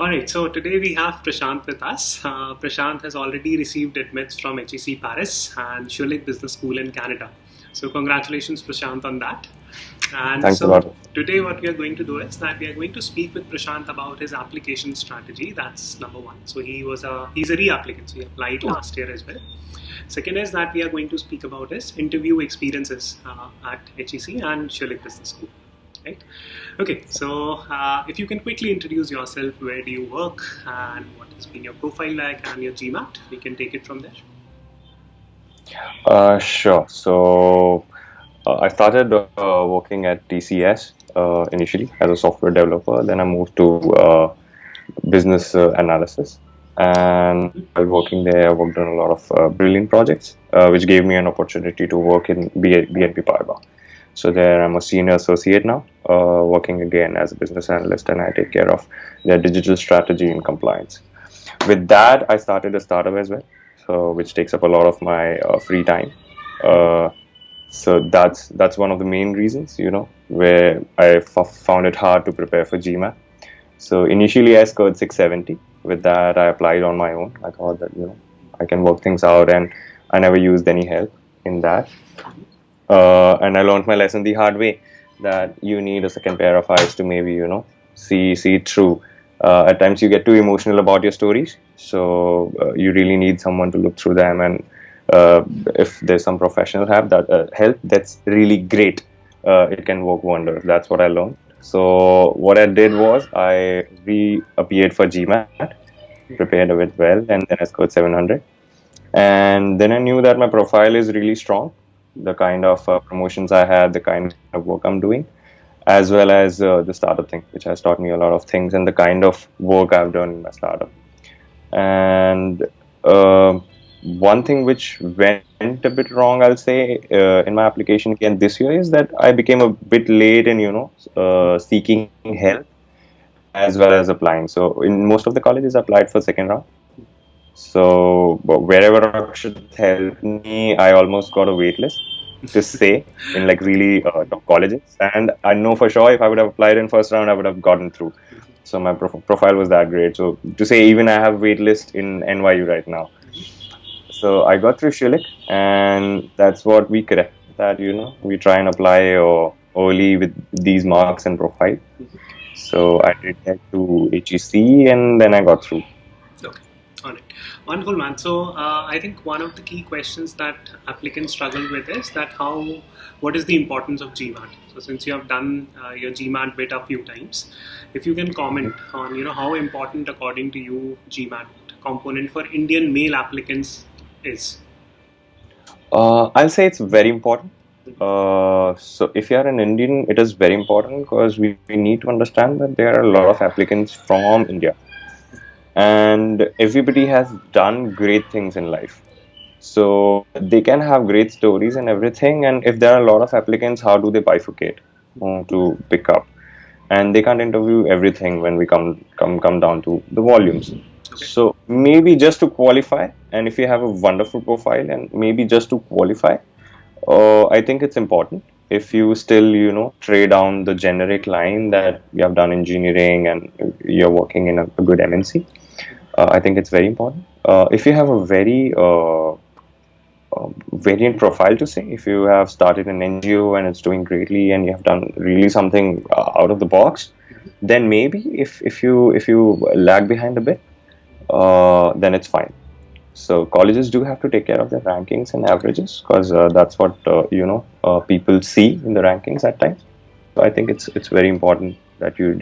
Alright, so today we have Prashant with us. Prashant has already received admits from HEC Paris and Schulich Business School in Canada. So congratulations Prashant on that. And Thanks a so lot. today what we are going to do is that we are going to speak with Prashant about his application strategy. That's number one. So he's a re-applicant, so he applied last year as well. Second is that we are going to speak about his interview experiences at HEC and Schulich Business School. Right? Okay, so if you can quickly introduce yourself, where do you work and what has been your profile like and your GMAT, we can take it from there. Sure. So I started working at TCS initially as a software developer. Then I moved to business analysis. And while working there, I worked on a lot of brilliant projects, which gave me an opportunity to work in BNP Paribas. So there I'm a senior associate now, working again as a business analyst, and I take care of their digital strategy and compliance. With that, I started a startup as well, so which takes up a lot of my free time. So that's one of the main reasons, where I found it hard to prepare for GMAT. So initially I scored 670. With that, I applied on my own. I thought that I can work things out, and I never used any help in that. And I learned my lesson the hard way, that you need a second pair of eyes to maybe see it through. At times you get too emotional about your stories, so you really need someone to look through them, and if there's some professional help, that's really great. It can work wonders. That's what I learned. So what I did was I re-appeared for GMAT, prepared a bit well, and then I scored 700. And then I knew that my profile is really strong. The kind of promotions I had, the kind of work I'm doing, as well as the startup thing, which has taught me a lot of things, and the kind of work I've done in my startup. And one thing which went a bit wrong, I'll say, in my application again this year, is that I became a bit late in seeking help as well as applying. So in most of the colleges, I applied for second round. So wherever Akshat helped me, I almost got a wait list to say in like really top colleges. And I know for sure if I would have applied in first round, I would have gotten through. So my profile was that great. So to say, even I have wait list in NYU right now. So I got through Schulich, and that's what we correct. That we try and apply early with these marks and profile. So I did that to HEC, and then I got through. Okay. All right. Wonderful, man. So I think one of the key questions that applicants struggle with is that what is the importance of GMAT? So since you have done your GMAT bit a few times, if you can comment on how important according to you GMAT component for Indian male applicants is. I'll say it's very important. So if you are an Indian, it is very important because we need to understand that there are a lot of applicants from India. And everybody has done great things in life, so they can have great stories and everything. And if there are a lot of applicants, how do they bifurcate to pick up? And they can't interview everything when we come down to the volumes. Okay. So maybe just to qualify, and if you have a wonderful profile, and maybe just to qualify, I think it's important. If you still, trade down the generic line that you have done engineering and you're working in a good MNC, I think it's very important. If you have a very variant profile to say, if you have started an NGO and it's doing greatly and you have done really something out of the box, then maybe if you lag behind a bit, then it's fine. So colleges do have to take care of their rankings and averages, because that's what people see in the rankings at times. So I think it's very important that you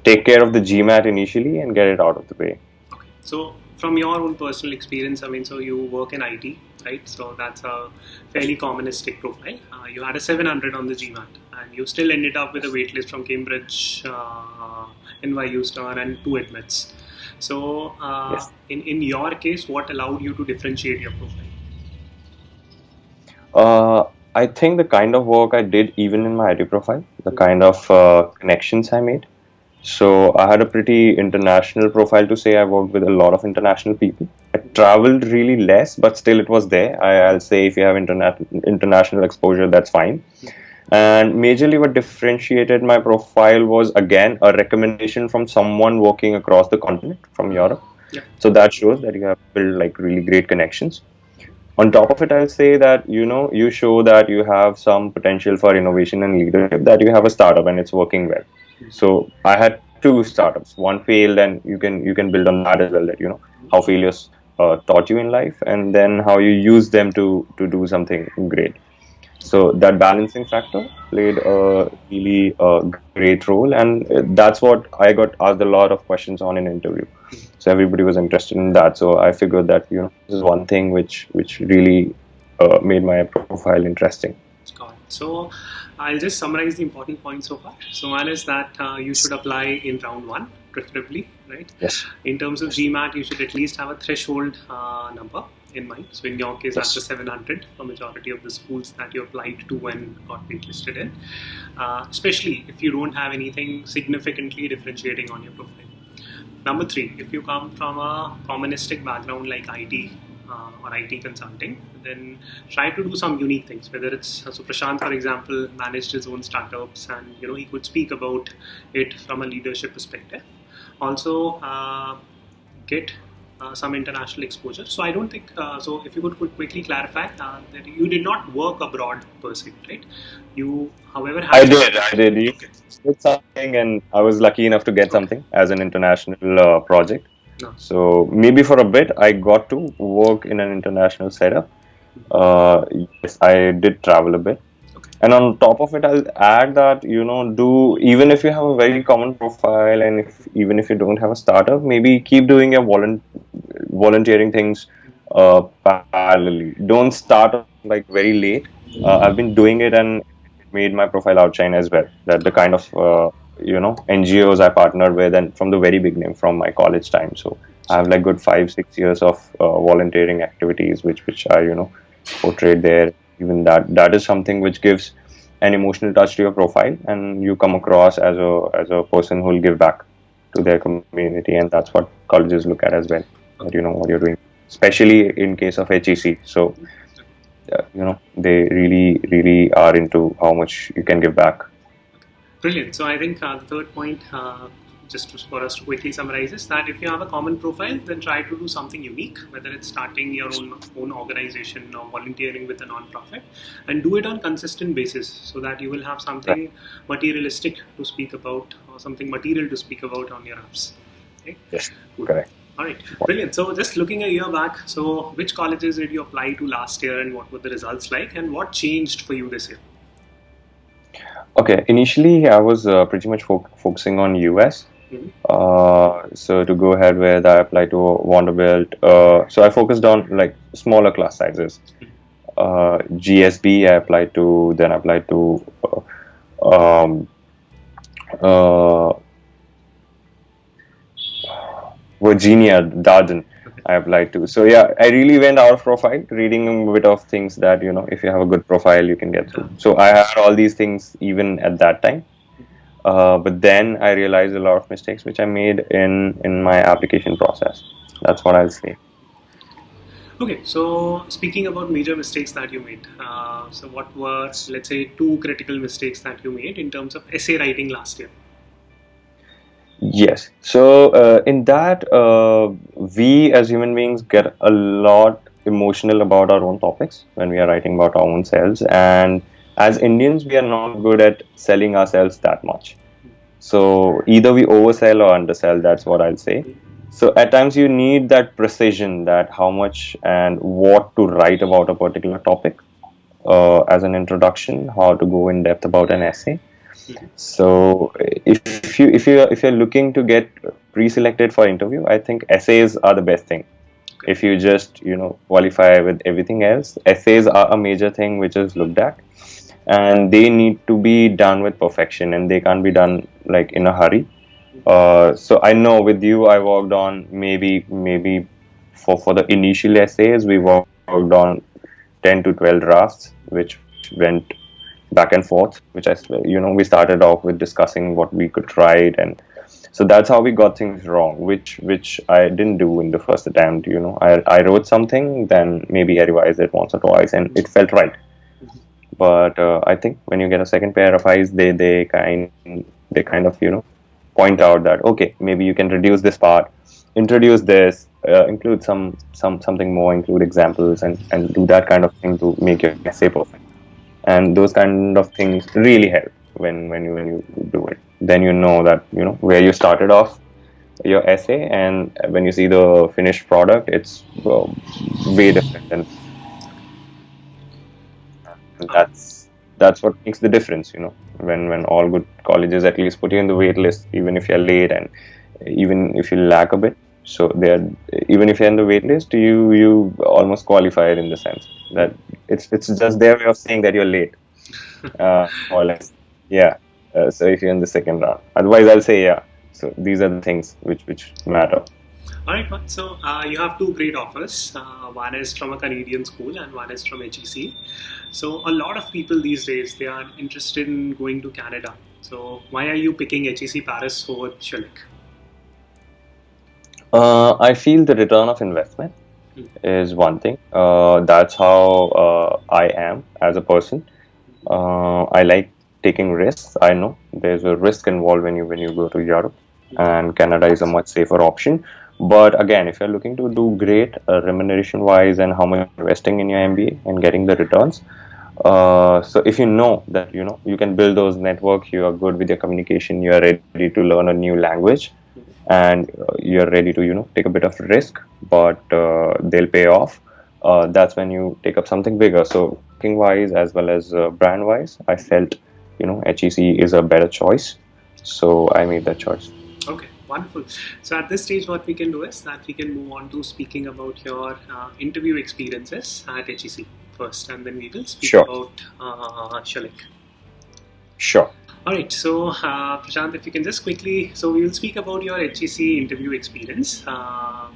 take care of the GMAT initially and get it out of the way. Okay. So from your own personal experience, so you work in IT, right? So that's a fairly commonistic profile. You had a 700 on the GMAT, and you still ended up with a waitlist from Cambridge, NYU Stern, and 2 admits. So Yes. in your case, what allowed you to differentiate your profile? I think the kind of work I did, even in my IT profile, the kind of connections I made. So I had a pretty international profile to say. I worked with a lot of international people. I traveled really less, but still it was there. I'll say if you have international exposure, that's fine. And majorly what differentiated my profile was, again, a recommendation from someone working across the continent from Europe. Yeah. So that shows that you have built like really great connections. On top of it, I'll say that, you show that you have some potential for innovation and leadership, that you have a startup and it's working well. So I had two startups. One failed, and you can build on that as well. That how failures taught you in life, and then how you use them to do something great. So that balancing factor played a really great role, and that's what I got asked a lot of questions on in interview. So everybody was interested in that. So I figured that this is one thing which really made my profile interesting. Got it. So I'll just summarize the important points so far. So one is that you should apply in round one, preferably, right? Yes. In terms of GMAT, you should at least have a threshold number in mind. So in your case, Yes. that's the 700 for majority of the schools that you applied to and got interested in. Especially if you don't have anything significantly differentiating on your profile. Number three, if you come from a commonistic background like IT or IT consulting, then try to do some unique things. Whether it's so Prashant, for example, managed his own startups, and he could speak about it from a leadership perspective. Also, get some international exposure. So I don't think so. If you could quickly clarify that you did not work abroad per se, right? You, however, had I did. You Okay. did something, and I was lucky enough to get something as an international project. No. So maybe for a bit, I got to work in an international setup. Yes, I did travel a bit. Okay. And on top of it, I'll add that, do, even if you have a very common profile, and even if you don't have a startup, maybe keep doing your volunteering things parallelly. Don't start like very late. I've been doing it, and it made my profile outshine as well. That the kind of NGOs I partnered with, and from the very beginning, from my college time. So I have like good 5-6 years of volunteering activities, which are portrayed there. Even that is something which gives an emotional touch to your profile, and you come across as a person who will give back to their community, and that's what colleges look at as well. That you know what you're doing, especially in case of HEC. So they really are into how much you can give back. Brilliant. So I think the third point, for us to quickly summarize, is that if you have a common profile, then try to do something unique, whether it's starting your own organization or volunteering with a non-profit, and do it on consistent basis, so that you will have something materialistic to speak about, or something material to speak about on your apps. Okay? Yes, Cool. correct. All right, brilliant. So just looking a year back, so which colleges did you apply to last year, and what were the results like, and what changed for you this year? Okay, initially I was pretty much focusing on US. So to go ahead with, I applied to Vanderbilt. So I focused on like smaller class sizes. GSB I applied to, then I applied to Virginia, Darden. I applied to. So yeah, I really went out of profile, reading a bit of things that if you have a good profile, you can get through. So I had all these things even at that time. But then I realized a lot of mistakes which I made in my application process. That's what I'll say. Okay, so speaking about major mistakes that you made, so what were, let's say, 2 critical mistakes that you made in terms of essay writing last year? Yes. So in that, we as human beings get a lot emotional about our own topics when we are writing about our own selves, and as Indians, we are not good at selling ourselves that much. So either we oversell or undersell. That's what I'll say. So at times you need that precision, that how much and what to write about a particular topic as an introduction, how to go in depth about an essay. So if you're looking to get pre-selected for interview, I think essays are the best thing. If you just qualify with everything else, essays are a major thing which is looked at, and they need to be done with perfection, and they can't be done like in a hurry. So I know with you, I worked on maybe for the initial essays, we worked on 10 to 12 drafts, which went back and forth, which we started off with discussing what we could write, and so that's how we got things wrong, which I didn't do in the first attempt. I wrote something, then maybe I revised it once or twice, and it felt right. But I think when you get a second pair of eyes, they kind of point out that okay, maybe you can reduce this part, introduce this, include something more, include examples, and do that kind of thing to make your essay perfect. And those kind of things really help when you do it. Then you know that where you started off your essay, and when you see the finished product, it's way different, and that's what makes the difference. When all good colleges at least put you in the wait list, even if you're late and even if you lack a bit. So even if you're in the wait list, you almost qualified in the sense that it's just their way of saying that you're late, more or less. Yeah. So if you're in the second round, otherwise I'll say yeah. So these are the things which matter. All right, so you have two great offers. One is from a Canadian school and one is from HEC. So a lot of people these days, they are interested in going to Canada. So why are you picking HEC Paris over Schulich? I feel the return of investment is one thing. That's how I am as a person. I like taking risks. I know there's a risk involved when you go to Europe, and Canada is a much safer option. But again, if you're looking to do great remuneration wise and how much investing in your MBA and getting the returns, so if you know that you can build those networks, you are good with your communication, you are ready to learn a new language, and you're ready to take a bit of risk, but they'll pay off. That's when you take up something bigger. So working wise as well as brand wise, I felt HEC is a better choice, so I made that choice. Okay, wonderful. So at this stage, what we can do is that we can move on to speaking about your interview experiences at HEC first, and then we will speak about Schulich. Sure. All right, so Prashant, if you can just quickly, so we will speak about your HEC interview experience.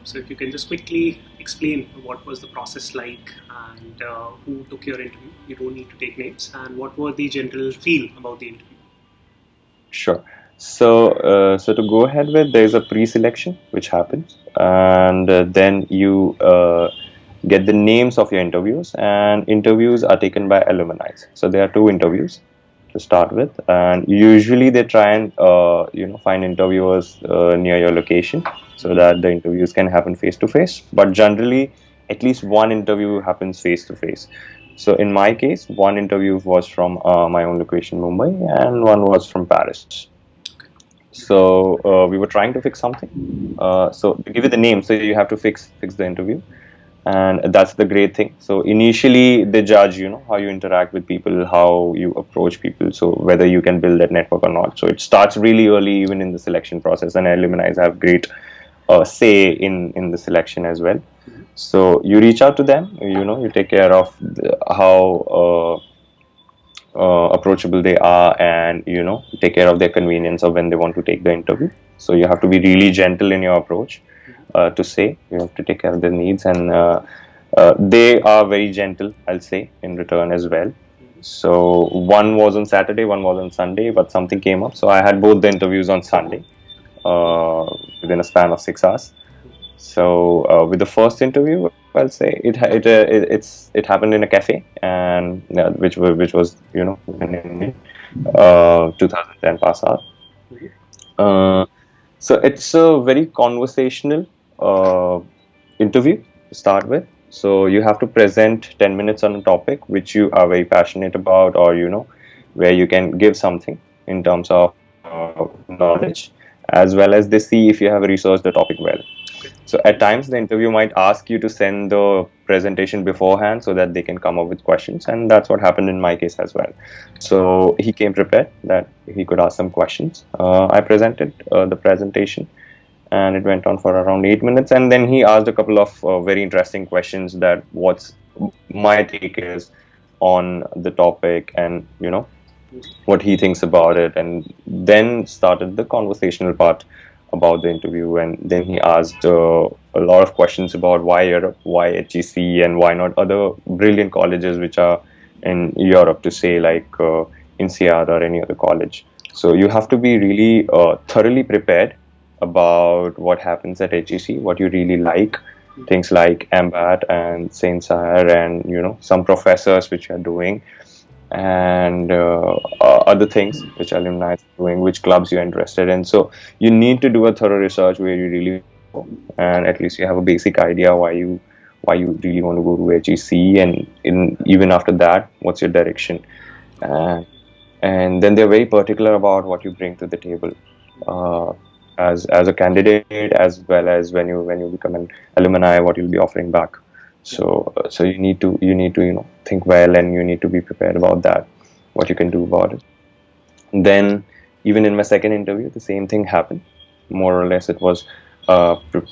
So if you can just quickly explain what was the process like and who took your interview. You don't need to take names. And what were the general feel about the interview? Sure. So to go ahead with, there's a pre-selection which happens, and then you get the names of your interviews, and interviews are taken by alumni. So there are two interviews to start with, and usually they try and find interviewers near your location so that the interviews can happen face to face, but generally at least one interview happens face to face. So in my case, one interview was from my own location, Mumbai, and one was from Paris. So we were trying to fix something. So to give you the name, so you have to fix the interview, and that's the great thing. So initially they judge how you interact with people, how you approach people, so whether you can build that network or not. So it starts really early, even in the selection process, and alumni have great say in the selection as well. So you reach out to them, you take care of how approachable they are, and take care of their convenience of when they want to take the interview. So you have to be really gentle in your approach. To say you have to take care of their needs, and they are very gentle, I'll say, in return as well. So one was on Saturday, one was on Sunday, but something came up, so I had both the interviews on Sunday within a span of 6 hours. So with the first interview, I'll say it happened in a cafe, and which was in 2010 pass out. So it's a very conversational interview to start with. So you have to present 10 minutes on a topic which you are very passionate about, or where you can give something in terms of knowledge, as well as they see if you have researched the topic well. So at times the interview might ask you to send the presentation beforehand so that they can come up with questions, and that's what happened in my case as well. So he came prepared that he could ask some questions. I presented the presentation, and it went on for around 8 minutes, and then he asked a couple of very interesting questions, that what's my take is on the topic, and what he thinks about it, and then started the conversational part about the interview. And then he asked a lot of questions about why Europe, why HEC, and why not other brilliant colleges which are in Europe, to say like INSEAD or any other college. So you have to be really thoroughly prepared about what happens at HEC, what you really like, things like MBAT and Saint Cyr, and some professors which are doing. and other things which alumni are doing, which clubs you're interested in. So you need to do a thorough research where you really go, and at least you have a basic idea why you really want to go to HEC, and even after that, what's your direction. And and then they're very particular about what you bring to the table, uh, as a candidate, as well as when you become an alumni, what you'll be offering back. So you need to think well, and you need to be prepared about that, what you can do about it. Then even in my second interview, the same thing happened. More or less, it was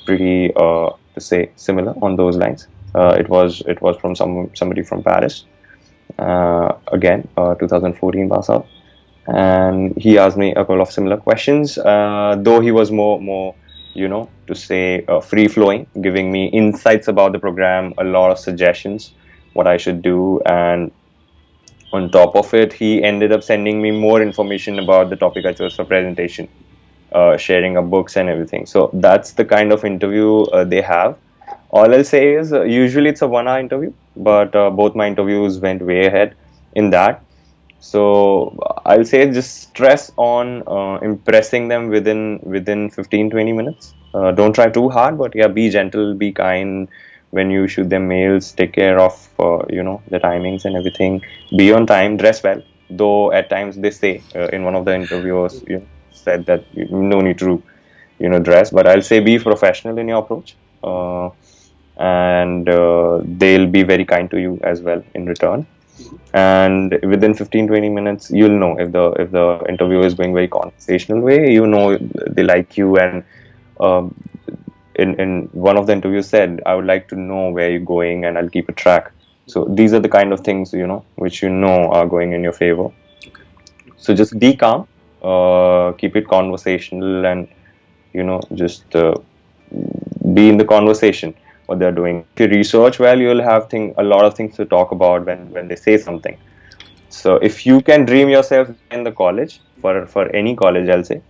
pretty to say similar on those lines. It was from somebody from Paris. Again, 2014 pass out, and he asked me a couple of similar questions. Though he was more to say free flowing, giving me insights about the program, a lot of suggestions what I should do, and on top of it, he ended up sending me more information about the topic I chose for presentation, sharing of books and everything. So that's the kind of interview they have. All I'll say is usually it's a 1 hour interview, but both my interviews went way ahead in that. So I'll say just stress on impressing them within 15-20 minutes. Don't try too hard, but yeah, be gentle, be kind when you shoot them mails. Take care of the timings and everything. Be on time, dress well. Though at times they say in one of the interviewers said that no need to dress, but I'll say be professional in your approach. And they'll be very kind to you as well in return. And within 15-20 minutes, you'll know if the interview is going very conversational way. They like you, and um, in one of the interviews said, I would like to know where you're going, and I'll keep a track. So these are the kind of things which are going in your favor. So just be calm, keep it conversational, and just be in the conversation what they're doing. If you research well, you'll have a lot of things to talk about when they say something. So if you can dream yourself in the college, for any college, I'll say,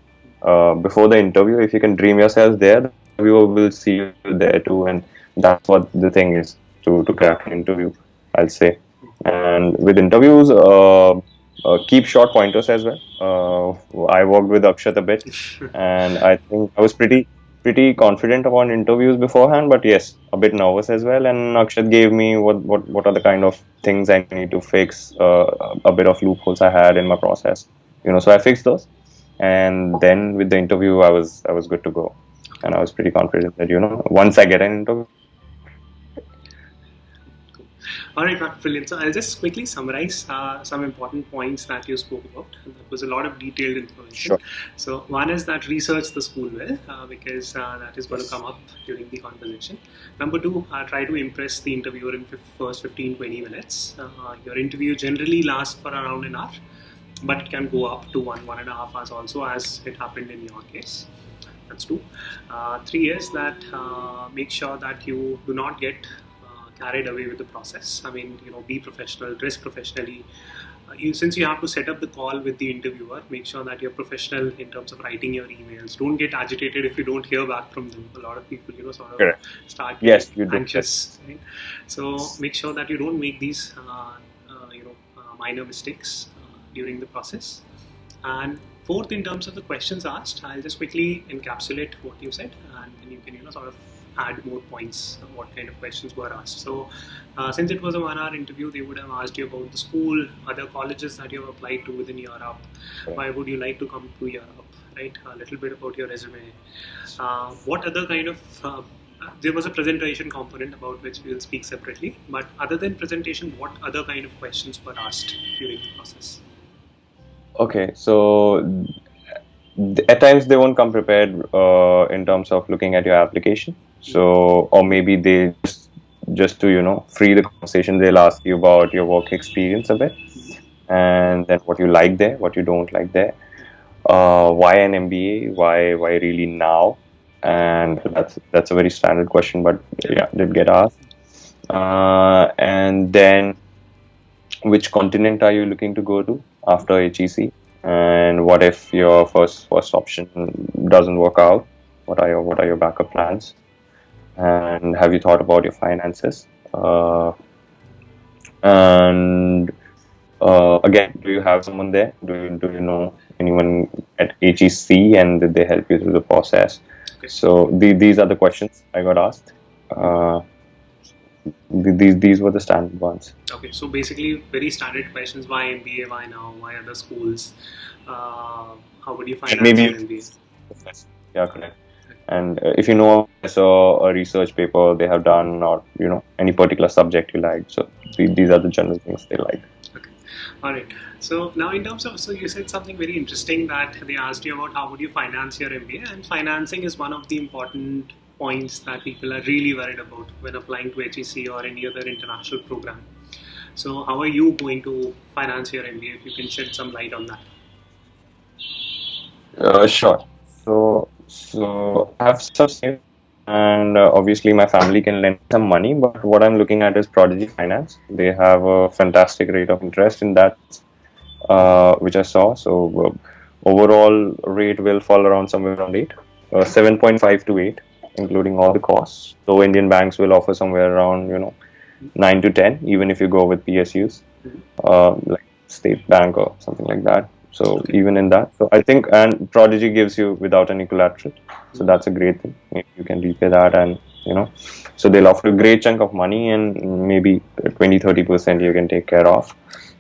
before the interview, if you can dream yourself there, the interviewer will see you there too, and that's what the thing is to crack an interview, I'll say. And with interviews, keep short pointers as well. I worked with Akshat a bit, and I think I was pretty confident about interviews beforehand, but yes, a bit nervous as well. And Akshat gave me what are the kind of things I need to fix, a bit of loopholes I had in my process, so I fixed those. And then with the interview, I was good to go, and I was pretty confident that once I get an interview. All right, brilliant. So I'll just quickly summarize some important points that you spoke about. That was a lot of detailed information. Sure. So one is that research the school well, because that is going to come up during the conversation. Number two, try to impress the interviewer in first 15-20 minutes. Your interview generally lasts for around an hour, but it can go up to 1.5 hours also, as it happened in your case. That's two. Three is that make sure that you do not get carried away with the process. I mean, be professional, dress professionally. Since you have to set up the call with the interviewer, make sure that you're professional in terms of writing your emails. Don't get agitated if you don't hear back from them. A lot of people, sort of start getting anxious. Right? So make sure that you don't make these, minor mistakes during the process. And fourth, in terms of the questions asked, I'll just quickly encapsulate what you said, and then you can, sort of add more points on what kind of questions were asked. So since it was a 1 hour interview, they would have asked you about the school, other colleges that you have applied to within Europe. Why would you like to come to Europe, right? A little bit about your resume. What other kind of there was a presentation component about which we will speak separately, but other than presentation, what other kind of questions were asked during the process? Okay, so at times they won't come prepared in terms of looking at your application. So, or maybe they just to free the conversation, they'll ask you about your work experience a bit, and then what you like there, what you don't like there, why an MBA, why really now, and that's a very standard question, but yeah, did get asked. And then which continent are you looking to go to after HEC? And what if your first option doesn't work out? What are your backup plans? And have you thought about your finances? And Again, do you have someone there? Do you know anyone at HEC, and did they help you through the process? Okay. So these are the questions I got asked. These were the standard ones. Okay, so basically very standard questions: why MBA, why now, why other schools, how would you And finance maybe your you MBA? yeah, correct. And if you know a research paper they have done, or any particular subject you like, so these are the general things they like. Okay, all right. So now in terms of, so you said something very interesting, that they asked you about how would you finance your MBA, and financing is one of the important points that people are really worried about when applying to HEC or any other international program. So how are you going to finance your MBA? If you can shed some light on that. Sure. So I have some savings, and obviously my family can lend some money. But what I'm looking at is Prodigy Finance. They have a fantastic rate of interest in that, which I saw. So overall rate will fall around somewhere around 7.5 to 8, including all the costs. So Indian banks will offer somewhere around 9 to 10, even if you go with PSUs, like State Bank or something like that. So Okay. even in that, so I think, and Prodigy gives you without any collateral, so that's a great thing. Maybe you can repay that, and so they'll offer a great chunk of money, and maybe 20-30% you can take care of.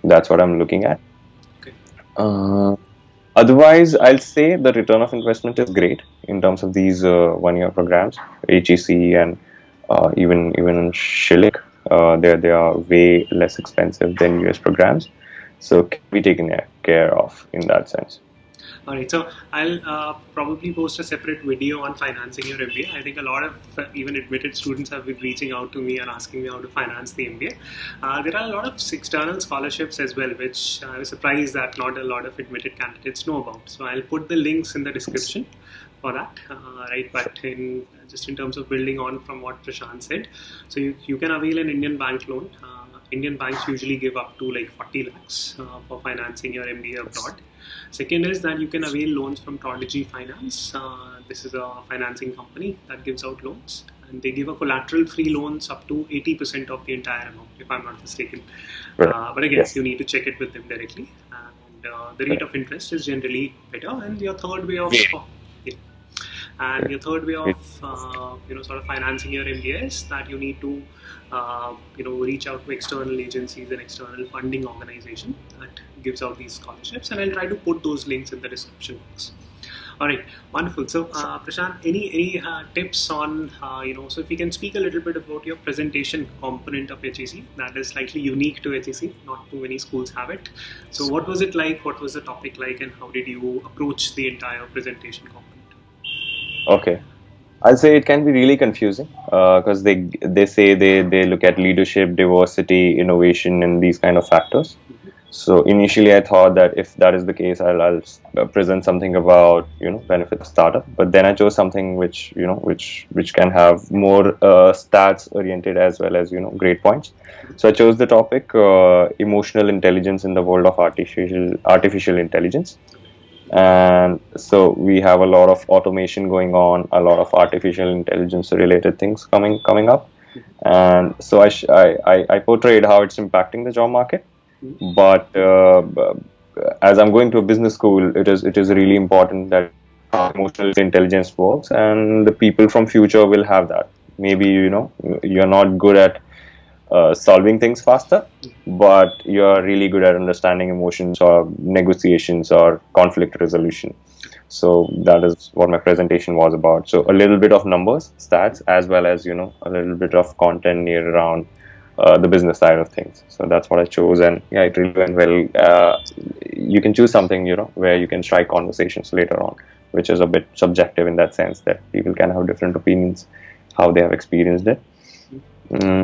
That's what I'm looking at. Okay. Otherwise, I'll say the return of investment is great in terms of these 1-year programs, HEC, and even in Schulich. They are way less expensive than US programs, so can be taken care of in that sense. All right, so I'll probably post a separate video on financing your MBA. I think a lot of even admitted students have been reaching out to me and asking me how to finance the MBA. There are a lot of external scholarships as well, which I was surprised that not a lot of admitted candidates know about. So I'll put the links in the description for that, right? But just in terms of building on from what Prashant said, so you can avail an Indian bank loan. Indian banks usually give up to like 40 lakhs for financing your MBA abroad. Second is that you can avail loans from Prodigy Finance. This is a financing company that gives out loans, and they give a collateral-free loans up to 80% of the entire amount, if I'm not mistaken. Right. But again, Yes. you need to check it with them directly. And the rate of interest is generally better. And your third way of And your third way of sort of financing your MBA is that you need to reach out to external agencies and external funding organization that gives out these scholarships, and I'll try to put those links in the description box. All right, wonderful. So Prashant, any tips on so if you can speak a little bit about your presentation component of HEC, that is slightly unique to HEC, not too many schools have it. So what was it like, what was the topic like, and how did you approach the entire presentation component? Okay. I'll say it can be really confusing because they say they look at leadership, diversity, innovation, and these kind of factors. So initially, I thought that if that is the case, I'll present something about benefits of startup. But then I chose something which which can have more stats oriented as well as great points. So I chose the topic emotional intelligence in the world of artificial intelligence. And so we have a lot of automation going on, a lot of artificial intelligence related things coming up, and so I portrayed how it's impacting the job market. But as I'm going to a business school, it is really important that how emotional intelligence works, and the people from future will have that. Maybe you're not good at solving things faster, but you're really good at understanding emotions or negotiations or conflict resolution. So that is what my presentation was about. So a little bit of numbers, stats, as well as a little bit of content near around the business side of things. So that's what I chose, and yeah, it really went well. You can choose something where you can strike conversations later on, which is a bit subjective in that sense that people can have different opinions how they have experienced it.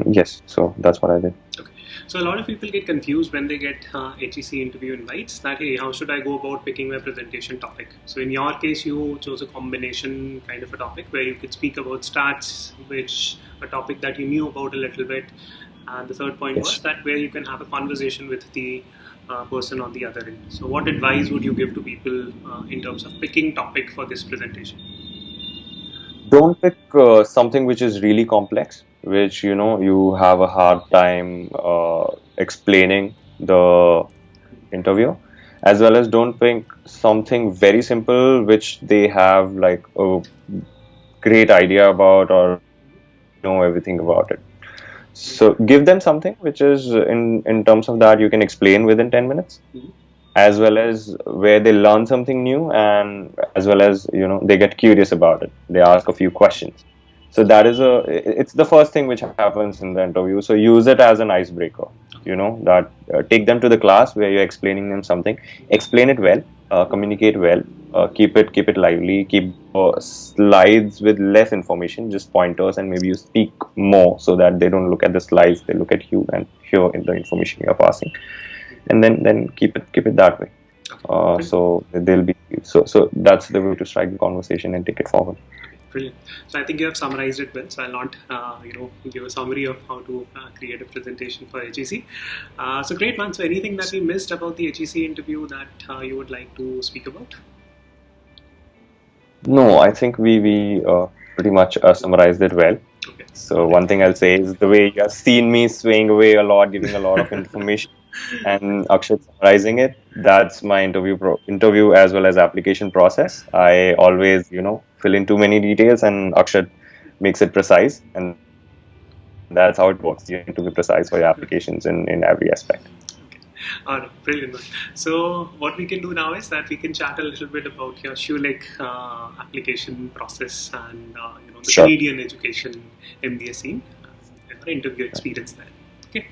Yes, so that's what I did. Okay. So a lot of people get confused when they get HEC interview invites that, hey, how should I go about picking my presentation topic? So in your case, you chose a combination kind of a topic where you could speak about stats, which a topic that you knew about a little bit. And the third point was that where you can have a conversation with the person on the other end. So what advice would you give to people in terms of picking topic for this presentation? Don't pick something which is really complex, which you have a hard time explaining the interview, as well as don't pick something very simple which they have like a great idea about or know everything about it. So give them something which is in terms of that you can explain within 10 minutes, as well as where they learn something new, and as well as they get curious about it, they ask a few questions. So that is it's the first thing which happens in the interview. So use it as an icebreaker, that take them to the class where you're explaining them something, explain it well, communicate well, keep it lively, keep slides with less information, just pointers, and maybe you speak more so that they don't look at the slides, they look at you and hear in the information you're passing, and then keep it that way. So they'll be so that's the way to strike the conversation and take it forward. Brilliant. So I think you have summarized it well. So I'll not, give a summary of how to create a presentation for HEC. So great, man. So anything that we missed about the HEC interview that you would like to speak about? No, I think we pretty much summarized it well. Okay. So one thing I'll say is the way you have seen me swaying away a lot, giving a lot of information, and Akshat summarizing it. That's my interview as well as application process. I always, fill in too many details, and Akshat makes it precise, and that's how it works. You need to be precise for your applications in every aspect. All right, brilliant. So what we can do now is that we can chat a little bit about your Schulich application process and the Sure. Canadian education MBA scene and interview experience there. Okay.